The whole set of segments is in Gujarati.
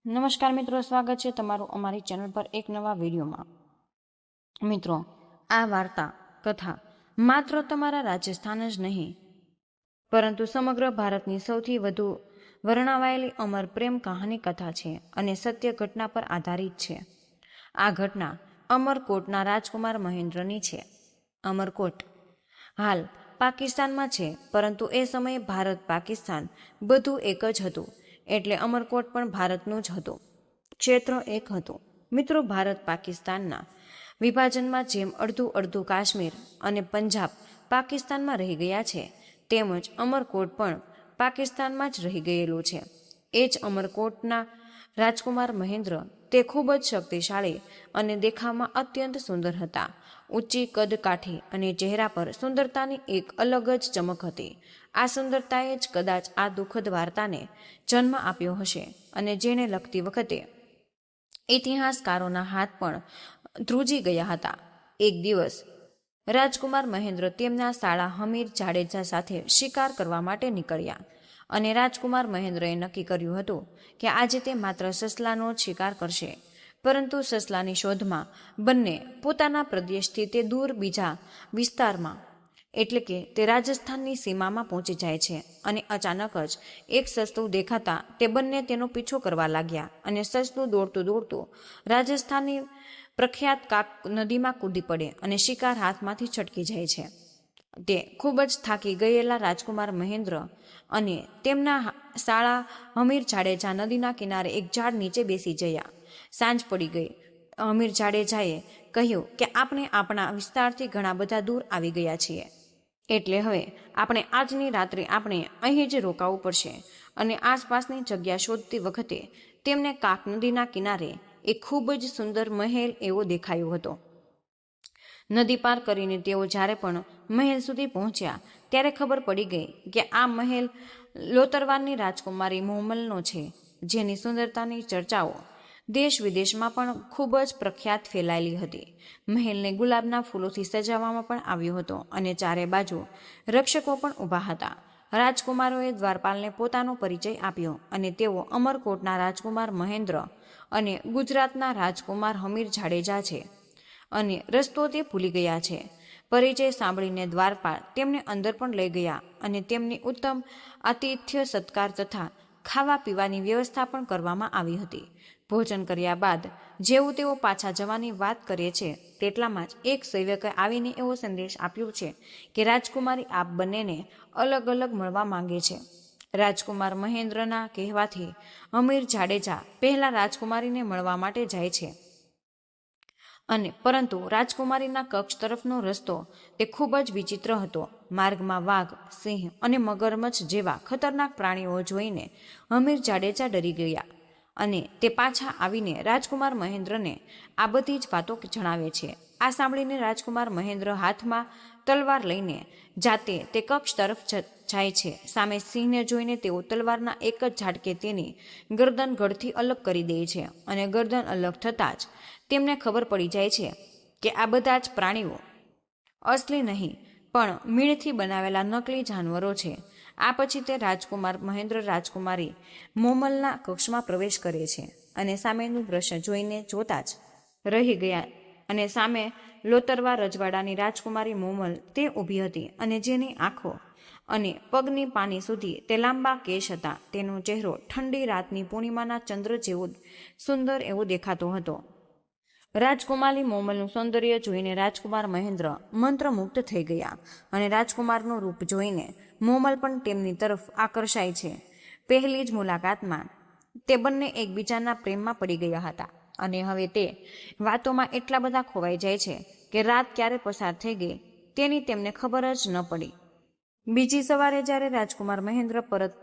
નમસ્કાર મિત્રો, સ્વાગત છે તમારું અમારી ચેનલ પર એક નવા વિડીયોમાં। મિત્રો, આ વાર્તા કથા માત્ર તમારા રાજસ્થાન જ નહીં પરંતુ સમગ્ર ભારતની સૌથી વધુ વર્ણવાયેલી અમર પ્રેમ કહાની કથા છે અને સત્ય ઘટના પર આધારિત છે। આ ઘટના અમરકોટના રાજકુમાર મહેન્દ્રની છે। અમરકોટ હાલ પાકિસ્તાનમાં છે, પરંતુ એ સમયે ભારત પાકિસ્તાન બધું એક જ હતું, એટલે અમરકોટ પણ ભારતનું જ હતું। ક્ષેત્ર એક હતું। મિત્રો, ભારત પાકિસ્તાનના વિભાજનમાં જેમ અડધું અડધું કાશ્મીર અને પંજાબ પાકિસ્તાનમાં રહી ગયા છે, તેમજ અમરકોટ પણ પાકિસ્તાનમાં જ રહી ગયેલું છે। એ જ અમરકોટના રાજકુમાર મહેન્દ્ર તે ખૂબ જ શક્તિશાળી અને દેખાવમાં અત્યંત સુંદર હતા। ઊંચી કદ કાઠી અને ચહેરા પર સુંદરતાની એક અલગ જ ચમક હતી। આ સુંદરતાએ જ કદાચ આ દુઃખદ વાર્તાને જન્મ આપ્યો હશે અને જેને લખતી વખતે ઇતિહાસકારોના હાથ પણ ધ્રુજી ગયા હતા। એક દિવસ રાજકુમાર મહેન્દ્ર તેમના સાળા હમીર જાડેજા સાથે શિકાર કરવા માટે નીકળ્યા અને રાજકુમાર મહેન્દ્રએ નક્કી કર્યું હતું કે આજે તે માત્ર સસલાનો જ શિકાર કરશે, પરંતુ સસલાની શોધમાં બંને પોતાના પ્રદેશથી તે દૂર બીજા વિસ્તારમાં એટલે કે તે રાજસ્થાનની સીમામાં પહોંચી જાય છે અને અચાનક જ એક સસલું દેખાતા તે બંને તેનો પીછો કરવા લાગ્યા અને સસલું દોડતું દોડતું રાજસ્થાનની પ્રખ્યાત કાક નદીમાં કૂદી પડે અને શિકાર હાથમાંથી છટકી જાય છે। તે ખૂબ જ થાકી ગયેલા રાજકુમાર મહેન્દ્ર અને તેમના સાળા હમીર જાડેજા નદીના કિનારે એક ઝાડ નીચે બેસી ગયા। સાંજ પડી ગઈ। હમીર જાડેજાએ કહ્યું કે આપણે આપણા વિસ્તારથી ઘણા બધા દૂર આવી ગયા છીએ, એટલે હવે આપણે આજની રાત્રે આપણે અહીં જ રોકાવું પડશે અને આસપાસની જગ્યા શોધતી વખતે તેમને કાક નદીના કિનારે એક ખૂબ જ સુંદર મહેલ એવો દેખાયો હતો। નદી પાર કરીને તેઓ જ્યારે પણ મહેલ સુધી પહોંચ્યા ત્યારે ખબર પડી ગઈ કે આ મહેલ લોતરવારની રાજકુમારી મોમલનો છે, જેની સુંદરતાની ચર્ચાઓ દેશ વિદેશમાં પણ ખૂબ જ પ્રખ્યાત ફેલાયેલી હતી। મહેલને ગુલાબના ફૂલોથી સજાવવામાં પણ આવ્યો હતો અને ચારે બાજુ રક્ષકો પણ ઊભા હતા। રાજકુમારોએ દ્વારપાલને પોતાનો પરિચય આપ્યો અને તેઓ અમરકોટના રાજકુમાર મહેન્દ્ર અને ગુજરાતના રાજકુમાર હમીર જાડેજા છે અને રસ્તો તે ભૂલી ગયા છે। પરિચય સાંભળીને દ્વારપાલ તેમને અંદર પણ લઈ ગયા અને તેમની ઉત્તમ આતિથ્ય સત્કાર તથા ખાવા પીવાની વ્યવસ્થા પણ કરવામાં આવી હતી। ભોજન કર્યા બાદ જેવું તેઓ પાછા જવાની વાત કરે છે, તેટલામાં જ એક સેવકે આવીને એવો સંદેશ આપ્યો છે કે રાજકુમારી આપ બંનેને અલગ અલગ મળવા માંગે છે। રાજકુમાર મહેન્દ્રના કહેવાથી હમીર જાડેજા પહેલા રાજકુમારીને મળવા માટે જાય છે અને પરંતુ રાજકુમારીના કક્ષ તરફનો રસ્તો તે ખૂબ જ વિચિત્ર હતો। માર્ગમાં વાઘ, સિંહ અને મગરમચ્છ જેવા ખતરનાક પ્રાણીઓ જોઈને હમીર જાડેજા ડરી ગયા અને તે પાછા આવીને રાજકુમાર મહેન્દ્રને આ બધી જ વાતો જણાવે છે। આ સાંભળીને રાજકુમાર મહેન્દ્ર હાથમાં તલવાર લઈને જાતે તે કક્ષ તરફ જાય છે। સામે સિંહને જોઈને તેઓ તલવારના એક જ ઝાટકે તેની ગરદન ગળથી અલગ કરી દે છે અને ગરદન અલગ થતાં જ તેમને ખબર પડી જાય છે કે આ બધા જ પ્રાણીઓ અસલી નહીં પણ મીણથી બનાવેલા નકલી જાનવરો છે। આ પછી તે રાજકુમાર મહેન્દ્ર રાજકુમારી મોમલના કક્ષમાં પ્રવેશ કરે છે અને સામેનું દ્રશ્ય જોઈને જોતા જ રહી ગયા અને સામે લોતરવા રજવાડાની રાજકુમારી મોમલ તે ઊભી હતી અને જેની આંખો અને પગની પાની સુધી તે લાંબા કેશ હતા। તેનો ચહેરો ઠંડી રાતની પૂર્ણિમાના ચંદ્ર જેવો સુંદર એવો દેખાતો હતો। રાજકુમારી મોમલનું સૌંદર્ય જોઈને રાજકુમાર મહેન્દ્ર મંત્રમુગ્ધ થઈ ગયા અને રાજકુમારનું રૂપ જોઈને મોમલ પણ તેમની તરફ આકર્ષાય છે। પહેલી જ મુલાકાતમાં તે બંને એકબીજાના પ્રેમમાં પડી ગયા હતા અને હવે તે વાતોમાં એટલા બધા ખોવાઈ જાય છે કે રાત ક્યારે પસાર થઈ ગઈ તેની તેમને ખબર જ ન પડી। બીજી સવારે જ્યારે રાજકુમાર મહેન્દ્ર પરત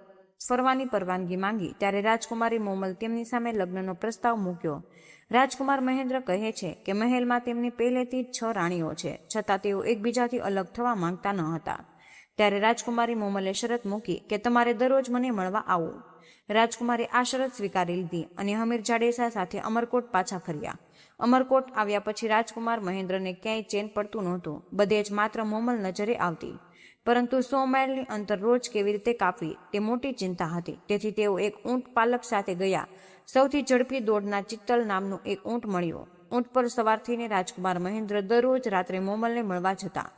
ફરવાની પરવાનગી માંગી ત્યારે રાજકુમારી મોમલ તેમની સામે લગ્નનો પ્રસ્તાવ મૂક્યો। રાજકુમાર મહેન્દ્ર કહે છે કે મહેલમાં તેમની પહેલેથી જ 6 રાણીઓ છે, છતાં તેઓ એકબીજાથી અલગ થવા માંગતા ન હતા। ત્યારે રાજકુમારી મોમલે શરત મૂકી કે તમારે દરરોજ મને મળવા આવવું। રાજકુમારે આ શરત સ્વીકારી લીધી અને હમીર જાડેજા સાથે અમરકોટ પાછા ફર્યા। અમરકોટ આવ્યા પછી રાજકુમાર મહેન્દ્રને ક્યાંય ચેન પડતું નહોતું। બધે જ માત્ર મોમલ નજરે આવતી। પરંતુ 100 માઇલની અંતર રોજ કેવી રીતે કાપવી તે મોટી ચિંતા હતી. તેથી તેઓ એક ઊંટ પાલક સાથે ગયા. સૌથી ઝડપી દોડનાર ચિત્તલ નામનું એક ઊંટ મળ્યું. ઊંટ પર સવાર થઈને રાજકુમાર મહેન્દ્ર દરરોજ રાત્રે મોમલને મળવા જતા.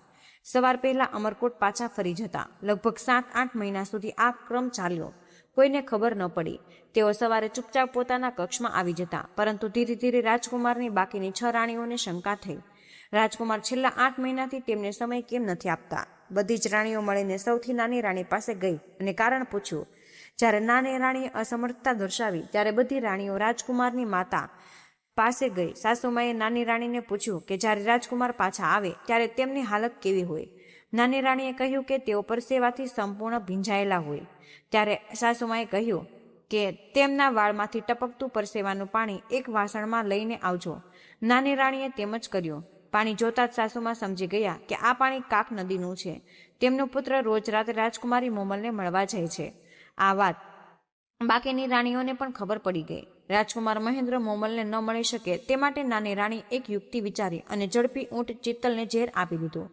સવાર પહેલા અમરકોટ પાછા ફરી જતા. લગભગ 7-8 મહિના સુધી આ ક્રમ ચાલ્યો. કોઈને ખબર ન પડી. તેઓ સવારે ચૂપચાપ પોતાના કક્ષમાં આવી જતા. પરંતુ ધીરે ધીરે રાજકુમારની બાકીની 6 રાણીઓને શંકા થઈ. રાજકુમાર છેલ્લા 8 મહિનાથી તેમને સમય કેમ નથી આપતા. બધી જ રાણીઓ મળીને સૌથી નાની રાણી પાસે ગઈ અને કારણ પૂછ્યું. જ્યારે નાની રાણીએ અસમર્થતા દર્શાવી ત્યારે બધી રાણીઓ રાજકુમારની માતા પાસે ગઈ. સાસુમાએ નાની રાણીને પૂછ્યું કે જ્યારે રાજકુમાર પાછા આવે ત્યારે તેમની હાલત કેવી હોય. નાની રાણીએ કહ્યું કે તેઓ પરસેવાથી સંપૂર્ણ ભીંજાયેલા હોય. ત્યારે સાસુમાએ કહ્યું કે તેમના વાળમાંથી ટપકતું પરસેવાનું પાણી એક વાસણમાં લઈને આવજો. નાની રાણીએ તેમ જ કર્યું. પાણી જોતા જ સાસુમાં સમજી ગયા કે આ પાણી કાક નદીનું છે. તેમનો પુત્ર રોજ રાતે રાજકુમારી મોમલને મળવા જાય છે. આ વાત બાકીની રાણીઓને પણ ખબર પડી ગઈ. રાજકુમાર મહેન્દ્ર મોમલને ન મળી શકે તે માટે નાની રાણી એક યુક્તિ વિચારી અને ઝડપી ઊંટ ચિત્તલને ઝેર આપી દીધું.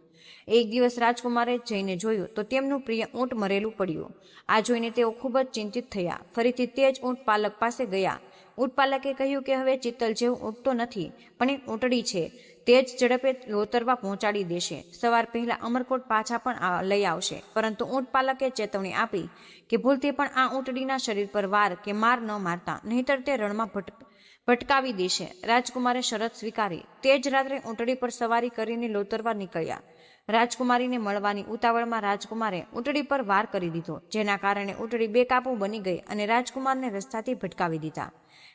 એક દિવસ રાજકુમારે જઈને જોયું તો તેમનું પ્રિય ઊંટ મરેલું પડ્યું. આ જોઈને તેઓ ખૂબ જ ચિંતિત થયા. ફરીથી તે જ ઊંટ પાલક પાસે ગયા. ઊંટ પાલકે કહ્યું કે હવે ચિત્તલ જેવું ઊંટ તો નથી, પણ એક ઊંટડી છે. તે જ ઝડપે લોતરવા પહોંચાડી દેશે. સવાર પહેલા અમરકોટ પાછા પણ લઈ આવશે. પરંતુ ઊંટ પાલકે ચેતવણી આપી કે ભૂલથી પણ આ ઊંટડીના શરીર પર વાર કે માર ન મારતા, નહીંતર તે રણમાં ભટકાવી દેશે. રાજકુમારે શરત સ્વીકારી. તે જ રાત્રે ઊંટડી પર સવારી કરીને લોતરવા નીકળ્યા. રાજકુમારીને મળવાની ઉતાવળમાં રાજકુમારે ઊંટડી પર વાર કરી દીધો, જેના કારણે ઊંટડી બેકાબુ બની ગઈ અને રાજકુમારને રસ્તાથી ભટકાવી દીધા.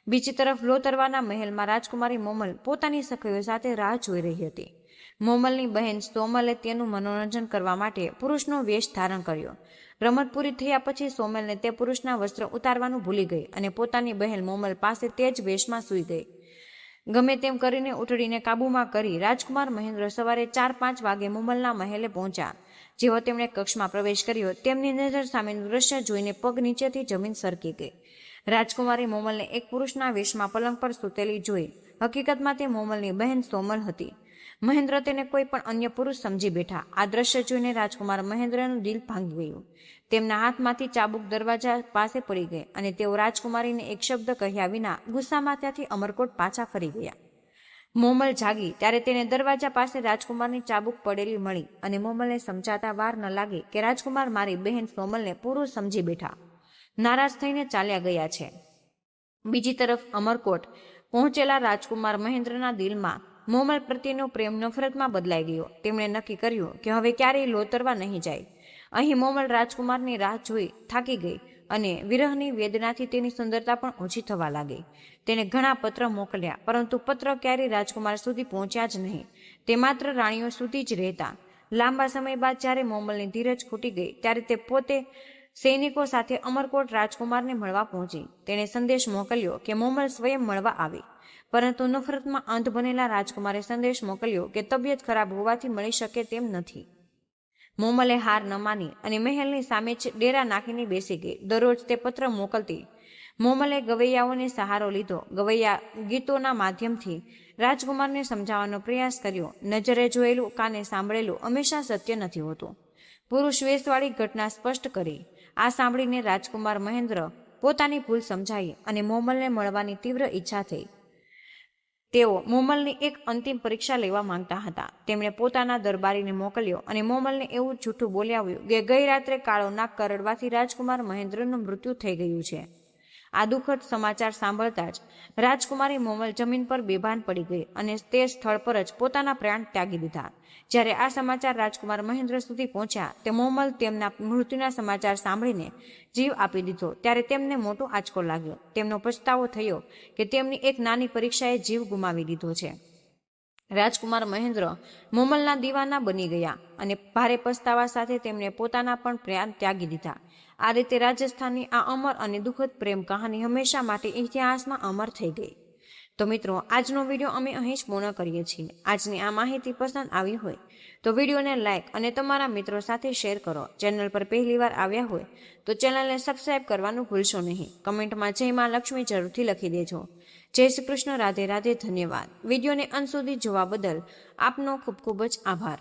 બીજી તરફ લોતરવાના મહેલમાં રાજકુમારી મોમલ પોતાની સખીઓ સાથે રાહ જોઈ રહી હતી. મોમલની બહેન સોમલે તેનું મનોરંજન કરવા માટે પુરુષનો વેશ ધારણ કર્યો. રમત પૂરી થયા પછી સોમલને તે પુરુષના વસ્ત્ર ઉતારવાનું ભૂલી ગઈ અને પોતાની બહેન મોમલ પાસે તે જ વેશમાં સૂઈ ગઈ. ગમે તેમ કરીને ઊંટડીને કાબૂમાં કરી રાજકુમાર મહેન્દ્ર સવારે 4-5 વાગે મોમલના મહેલે પહોંચ્યા. જેવો તેમણે કક્ષમાં પ્રવેશ કર્યો, તેમની નજર સામેનું દ્રશ્ય જોઈને પગ નીચેથી જમીન સરકી ગઈ. રાજકુમારી મોમલને એક પુરુષના વેશમાં પલંગ પર સૂતેલી જોઈ. હકીકતમાં તે મોમલની બહેન સોમલ હતી. મહેન્દ્ર તેને કોઈ પણ અન્ય પુરુષ સમજી બેઠા. આ દ્રશ્ય જોઈને રાજકુમાર મહેન્દ્રનું દિલ ભાંગી ગયું. તેમના હાથમાંથી ચાબુક દરવાજા પાસે પડી ગઈ અને તેઓ રાજકુમારીને એક શબ્દ કહ્યા વિના ગુસ્સામાં ત્યાંથી અમરકોટ પાછા ફરી ગયા. મોમલ જાગી ત્યારે તેને દરવાજા પાસે રાજકુમારની ચાબુક પડેલી મળી અને મોમલને સમજાતા વાર ન લાગી કે રાજકુમાર મારી બહેન સોમલને પુરુષ સમજી બેઠા. નારાજ થઈને ચાલ્યા ગયા છે. બીજી તરફ અમરકોટ પહોંચેલા રાજકુમાર મહેન્દ્રના દિલમાં મોમલ પ્રત્યેનો પ્રેમ નફરતમાં બદલાઈ ગયો. તેમણે નક્કી કર્યું કે હવે ક્યારેય લોતરવા નહીં જાય. અહીં મોમલ રાજકુમારની રાહ જોઈ થાકી ગઈ અને વિરહની વેદનાથી તેની સુંદરતા પણ ઓછી થવા લાગી. તેને ઘણા પત્ર મોકલ્યા, પરંતુ પત્ર ક્યારેય રાજકુમાર સુધી પહોંચ્યા જ નહીં. તે માત્ર રાણીઓ સુધી જ રહેતા. લાંબા સમય બાદ જ્યારે મોમલની ધીરજ ખૂટી ગઈ ત્યારે તે પોતે સૈનિકો સાથે અમરકોટ રાજકુમારને મળવા પહોંચી. તેણે સંદેશ મોકલ્યો કે મોમલ સ્વયં મળવા આવી. પરંતુ નફરતમાં અંધ બનેલા રાજકુમારે સંદેશ મોકલ્યો કે તબિયત ખરાબ હોવાથી મળી શકે તેમ નથી. મોમલે હાર ન માની અને મહેલની સામે જ ડેરા નાખીને બેસી ગઈ. દરરોજ તે પત્ર મોકલતી. મોમલે ગવૈયાઓને સહારો લીધો. ગવૈયા ગીતોના માધ્યમથી રાજકુમારને સમજાવવાનો પ્રયાસ કર્યો. નજરે જોયેલું, કાને સાંભળેલું હંમેશા સત્ય નથી હોતું. પુરુષ વેશવાળી ઘટના સ્પષ્ટ કરી. આ સાંભળીને રાજકુમાર મહેન્દ્ર પોતાની ભૂલ સમજાઈ અને મોમલને મળવાની તીવ્ર ઈચ્છા થઈ. તેઓ મોમલની એક અંતિમ પરીક્ષા લેવા માંગતા હતા. તેમણે પોતાના દરબારીને મોકલ્યો અને મોમલને એવું જૂઠું બોલાવ્યું કે ગઈ રાત્રે કાળો નાગ કરડવાથી રાજકુમાર મહેન્દ્રનું મૃત્યુ થઈ ગયું છે. આ દુઃખદ સમાચાર સાંભળતા જ રાજકુમારી મોમલ જમીન પર બેભાન પડી ગઈ અને તે સ્થળ પર જ પોતાના પ્રાણ ત્યાગી દીધા. જ્યારે આ સમાચાર રાજકુમાર મહેન્દ્ર સુધી પહોંચ્યા તે મોમલ તેમના મૃત્યુના સમાચાર સાંભળીને જીવ આપી દીધો. ત્યારે તેમને મોટો આંચકો લાગ્યો. તેમનો પછતાવો થયો કે તેમની એક નાની પરીક્ષાએ જીવ ગુમાવી દીધો છે. રાજકુમાર મહેન્દ્ર મોમલના દીવાના બની ગયા અને ભારે પસ્તાવા સાથે તેમણે પોતાના પણ પ્રાણ ત્યાગી દીધા. આ રીતે રાજસ્થાનની આ અમર અને દુઃખદ પ્રેમ કહાની હંમેશા માટે ઇતિહાસમાં અમર થઈ ગઈ. તો મિત્રો, આજનો વિડીયો અમે અહીં જ પૂર્ણ કરીએ છીએ. આજની આ માહિતી પસંદ આવી હોય તો વિડીયોને લાઇક અને તમારા મિત્રો સાથે શેર કરો. ચેનલ પર પહેલીવાર આવ્યા હોય તો ચેનલને સબસ્ક્રાઇબ કરવાનું ભૂલશો નહીં. કમેન્ટમાં જય માં લક્ષ્મી જરૂરથી લખી દેજો. જય શ્રી કૃષ્ણ. રાધે રાધે. ધન્યવાદ. વિડીયોને અંત સુધી જોવા બદલ આપનો ખૂબ ખૂબ જ આભાર.